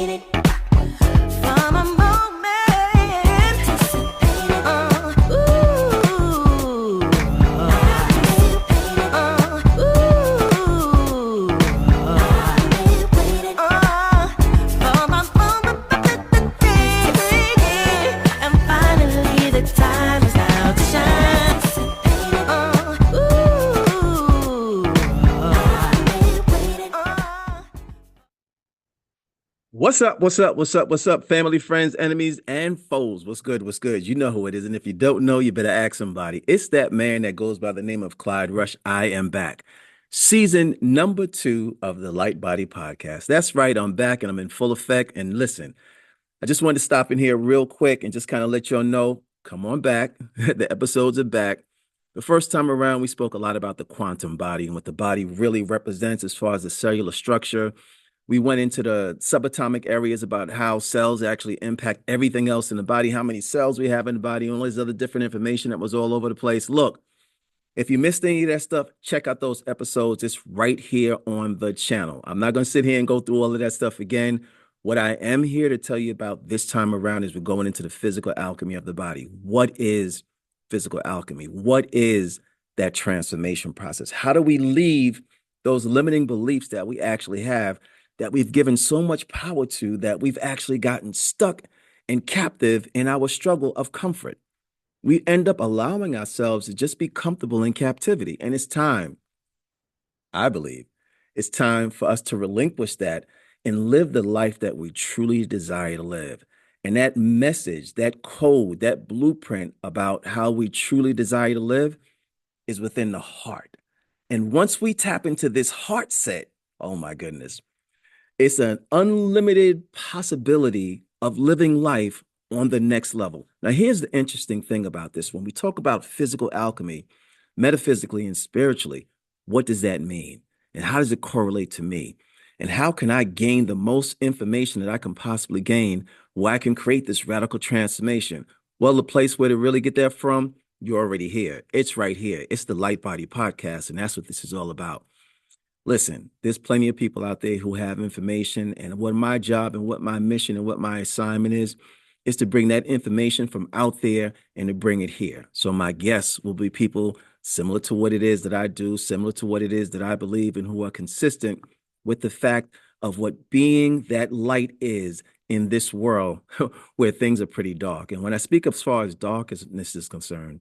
From a moment, from a moment, and finally the time is now to shine. What's up, family, friends, enemies, and foes? What's good? What's good? You know who it is. And if you don't know, you better ask somebody. It's that man that goes by the name of Clyde Rush. I am back. Season number 2 of the Light Body Podcast. That's right. I'm back and I'm in full effect. And listen, I just wanted to stop in here real quick and just kind of let y'all know, come on back. The episodes are back. The first time around, we spoke a lot about the quantum body and what the body really represents as far as the cellular structure. We went into the subatomic areas about how cells actually impact everything else in the body, how many cells we have in the body, and all this other different information that was all over the place. Look, if you missed any of that stuff, check out those episodes. It's right here on the channel. I'm not going to sit here and go through all of that stuff again. What I am here to tell you about this time around is we're going into the physical alchemy of the body. What is physical alchemy? What is that transformation process? How do we leave those limiting beliefs that we actually have, that we've given so much power to, that we've actually gotten stuck and captive in our struggle of comfort? We end up allowing ourselves to just be comfortable in captivity. And it's time, I believe, it's time for us to relinquish that and live the life that we truly desire to live. And that message, that code, that blueprint about how we truly desire to live is within the heart. And once we tap into this heart set, oh my goodness, it's an unlimited possibility of living life on the next level. Now, here's the interesting thing about this. When we talk about physical alchemy, metaphysically and spiritually, what does that mean? And how does it correlate to me? And how can I gain the most information that I can possibly gain where I can create this radical transformation? Well, the place where to really get that from, you're already here. It's right here. It's the Light Body Podcast, and that's what this is all about. Listen, there's plenty of people out there who have information, and what my job and what my mission and what my assignment is to bring that information from out there and to bring it here. So my guests will be people similar to what it is that I do, similar to what it is that I believe in, who are consistent with the fact of what being that light is in this world where things are pretty dark. And when I speak as far as darkness is concerned,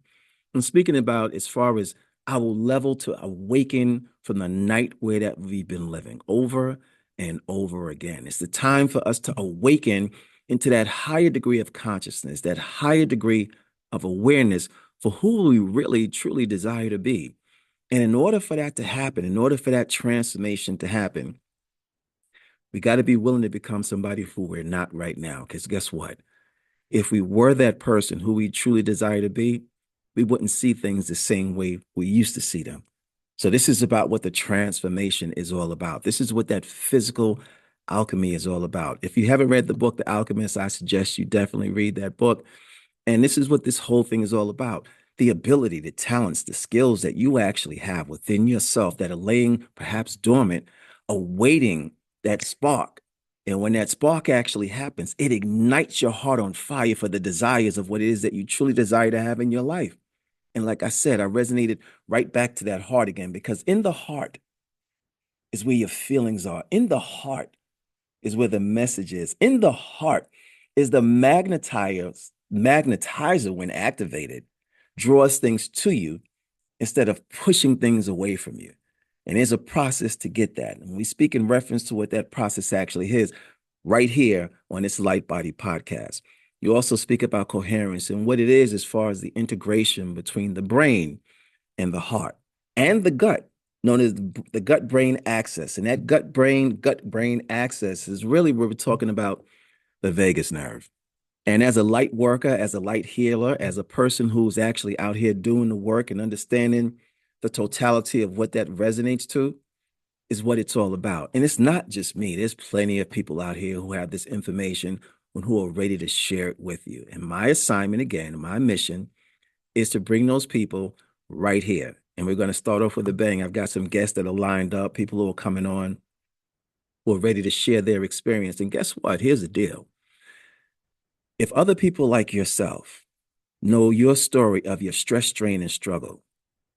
I'm speaking about as far as our level to awaken from the night where that we've been living over and over again. It's the time for us to awaken into that higher degree of consciousness, that higher degree of awareness for who we really, truly desire to be. And in order for that to happen, in order for that transformation to happen, we got to be willing to become somebody who we're not right now. Because guess what? If we were that person who we truly desire to be, we wouldn't see things the same way we used to see them. So this is about what the transformation is all about. This is what that physical alchemy is all about. If you haven't read the book, The Alchemist, I suggest you definitely read that book. And this is what this whole thing is all about. The ability, the talents, the skills that you actually have within yourself that are laying perhaps dormant, awaiting that spark. And when that spark actually happens, it ignites your heart on fire for the desires of what it is that you truly desire to have in your life. And like I said, I resonated right back to that heart again, because in the heart is where your feelings are. In the heart is where the message is. In the heart is the magnetizer, when activated, draws things to you instead of pushing things away from you. And there's a process to get that. And we speak in reference to what that process actually is right here on this Light Body Podcast. You also speak about coherence and what it is as far as the integration between the brain and the heart and the gut, known as the gut-brain axis. And that gut-brain axis is really where we're talking about the vagus nerve. And as a light worker, as a light healer, as a person who's actually out here doing the work and understanding the totality of what that resonates to, is what it's all about. And it's not just me. There's plenty of people out here who have this information and who are ready to share it with you. And my assignment, again, my mission is to bring those people right here. And we're going to start off with a bang. I've got some guests that are lined up, people who are coming on. who are ready to share their experience. And guess what? Here's the deal. If other people like yourself know your story of your stress, strain, and struggle,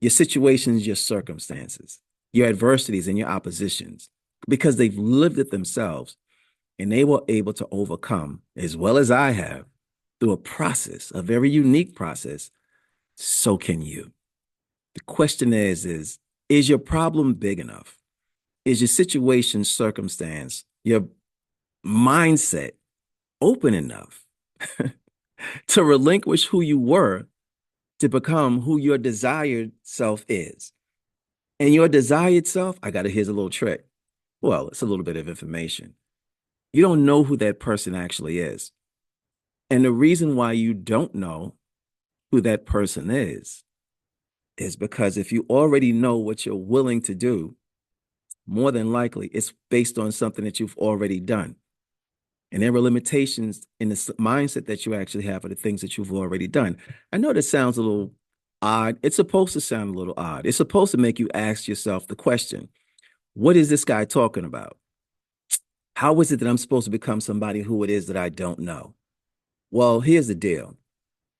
your situations, your circumstances, your adversities, and your oppositions, because they've lived it themselves and they were able to overcome, as well as I have, through a process, a very unique process, so can you. The question is your problem big enough? Is your situation, circumstance, your mindset open enough to relinquish who you were to become who your desired self is? And your desired self, here's a little trick. Well, it's a little bit of information. You don't know who that person actually is. And the reason why you don't know who that person is because if you already know what you're willing to do, more than likely it's based on something that you've already done. And there are limitations in the mindset that you actually have for the things that you've already done. I know that sounds a little odd. It's supposed to sound a little odd. It's supposed to make you ask yourself the question, what is this guy talking about? How is it that I'm supposed to become somebody who it is that I don't know? Well, here's the deal.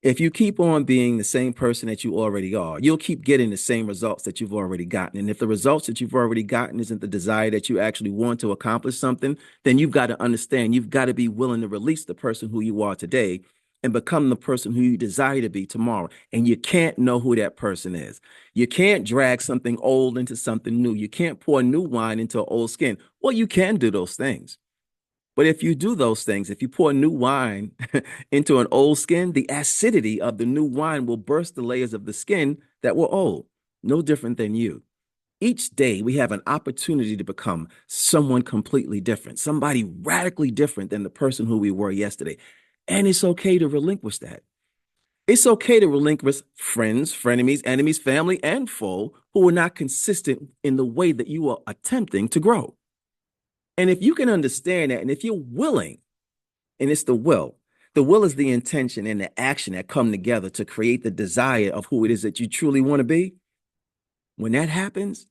If you keep on being the same person that you already are, you'll keep getting the same results that you've already gotten. And if the results that you've already gotten isn't the desire that you actually want to accomplish something, then you've got to understand, you've got to be willing to release the person who you are today and become the person who you desire to be tomorrow. And you can't know who that person is. You can't drag something old into something new. You can't pour new wine into an old skin. Well, you can do those things. But if you do those things, if you pour new wine into an old skin, the acidity of the new wine will burst the layers of the skin that were old, no different than you. Each day, we have an opportunity to become someone completely different, somebody radically different than the person who we were yesterday. And it's okay to relinquish that. It's okay to relinquish friends, frenemies, enemies, family, and foe who are not consistent in the way that you are attempting to grow. And if you can understand that, and if you're willing, and it's the will is the intention and the action that come together to create the desire of who it is that you truly want to be. When that happens,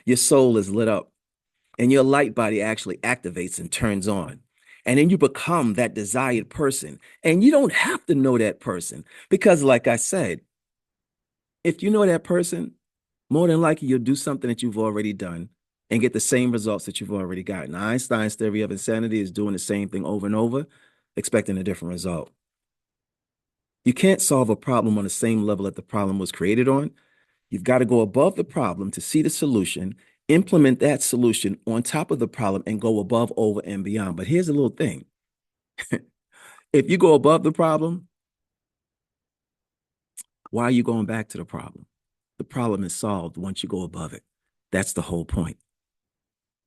your soul is lit up and your light body actually activates and turns on. And then you become that desired person. And you don't have to know that person because, like I said, if you know that person, more than likely you'll do something that you've already done and get the same results that you've already gotten. Einstein's theory of insanity is doing the same thing over and over, expecting a different result. You can't solve a problem on the same level that the problem was created on. You've got to go above the problem to see the solution, implement that solution on top of the problem, and go above, over, and beyond. But here's a little thing. If you go above the problem, why are you going back to the problem? The problem is solved once you go above it. That's the whole point.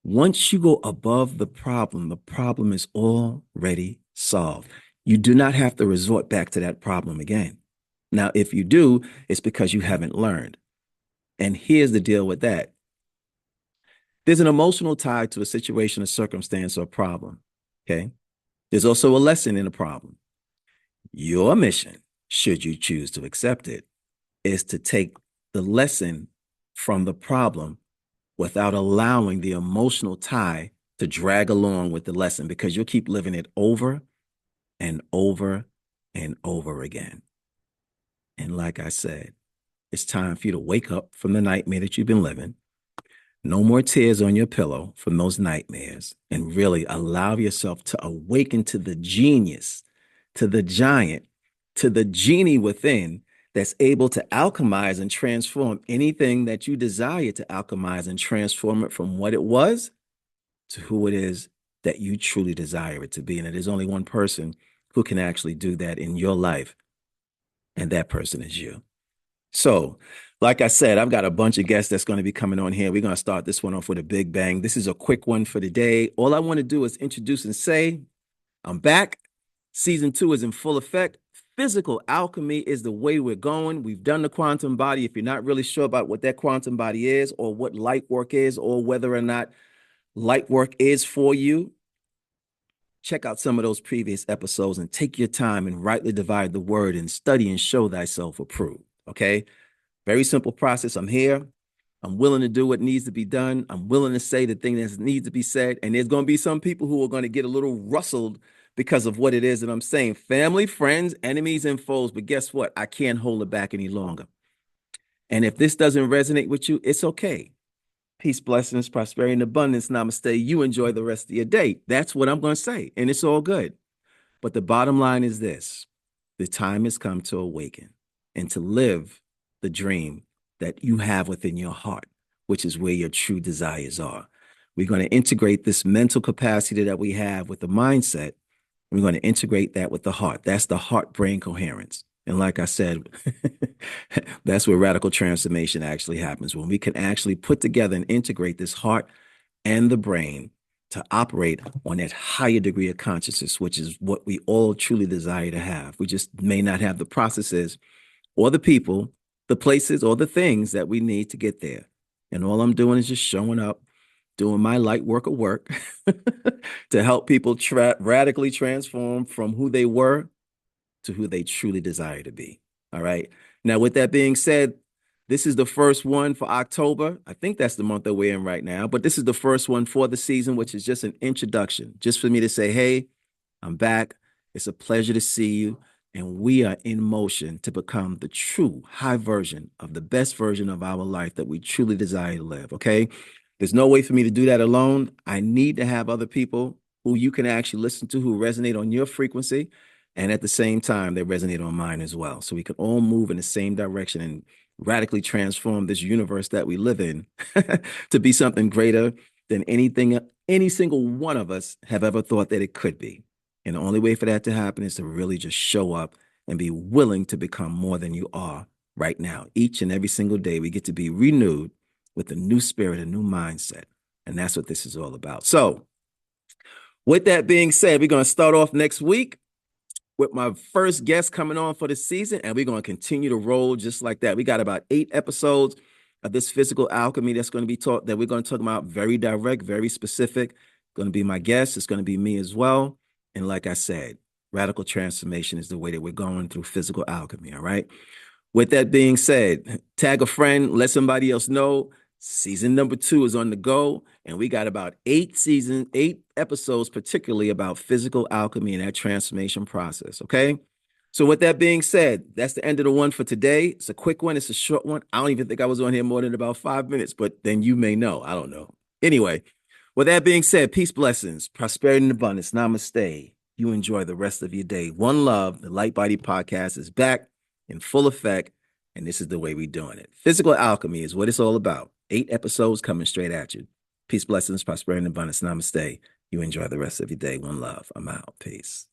Once you go above the problem is already solved. You do not have to resort back to that problem again. Now, if you do, it's because you haven't learned. And here's the deal with that. There's an emotional tie to a situation, a circumstance, or a problem. Okay. There's also a lesson in a problem. Your mission, should you choose to accept it, is to take the lesson from the problem without allowing the emotional tie to drag along with the lesson, because you'll keep living it over and over and over again. And like I said, it's time for you to wake up from the nightmare that you've been living. No more tears on your pillow from those nightmares, and really allow yourself to awaken to the genius, to the giant, to the genie within that's able to alchemize and transform anything that you desire to alchemize and transform it from what it was to who it is that you truly desire it to be. And there's only one person who can actually do that in your life, and that person is you. So, like I said, I've got a bunch of guests that's going to be coming on here. We're going to start this one off with a big bang. This is a quick one for the day. All I want to do is introduce and say, I'm back. Season 2 is in full effect. Physical alchemy is the way we're going. We've done the quantum body. If you're not really sure about what that quantum body is, or what light work is, or whether or not light work is for you, check out some of those previous episodes and take your time and rightly divide the word and study and show thyself approved. Okay? Very simple process. I'm here. I'm willing to do what needs to be done. I'm willing to say the thing that needs to be said. And there's going to be some people who are going to get a little rustled because of what it is that I'm saying. Family, friends, enemies, and foes. But guess what? I can't hold it back any longer. And if this doesn't resonate with you, it's okay. Peace, blessings, prosperity, and abundance. Namaste. You enjoy the rest of your day. That's what I'm going to say. And it's all good. But the bottom line is this: the time has come to awaken and to live the dream that you have within your heart, which is where your true desires are. We're going to integrate this mental capacity that we have with the mindset. We're going to integrate that with the heart. That's the heart-brain coherence. And like I said, that's where radical transformation actually happens, when we can actually put together and integrate this heart and the brain to operate on that higher degree of consciousness, which is what we all truly desire to have. We just may not have the processes or the people, the places, or the things that we need to get there. And all I'm doing is just showing up, doing my light work of work to help people radically transform from who they were to who they truly desire to be. All right. Now, with that being said, this is the first one for October. I think that's the month that we're in right now, but this is the first one for the season, which is just an introduction, just for me to say, hey, I'm back. It's a pleasure to see you. And we are in motion to become the true high version of the best version of our life that we truly desire to live. Okay. There's no way for me to do that alone. I need to have other people who you can actually listen to, who resonate on your frequency. And at the same time, they resonate on mine as well. So we can all move in the same direction and radically transform this universe that we live in to be something greater than anything any single one of us have ever thought that it could be. And the only way for that to happen is to really just show up and be willing to become more than you are right now. Each and every single day, we get to be renewed with a new spirit, a new mindset. And that's what this is all about. So with that being said, we're going to start off next week with my first guest coming on for the season, and we're going to continue to roll just like that. We got about 8 episodes of this physical alchemy that's going to be taught, that we're going to talk about, very direct, very specific. Going to be my guest. It's going to be me as well. And like I said, radical transformation is the way that we're going through physical alchemy. All right. With that being said, tag a friend, let somebody else know. Season number 2 is on the go, and we got about 8 episodes, particularly about physical alchemy and that transformation process. Okay. So with that being said, that's the end of the one for today. It's a quick one. It's a short one. I don't even think I was on here more than about 5 minutes, but then you may know. I don't know. Anyway, with that being said, peace, blessings, prosperity, and abundance. Namaste. You enjoy the rest of your day. One love. The Light Body Podcast is back in full effect, and this is the way we're doing it. Physical alchemy is what it's all about. 8 episodes coming straight at you. Peace, blessings, prosperity, and abundance. Namaste. You enjoy the rest of your day. One love. I'm out. Peace.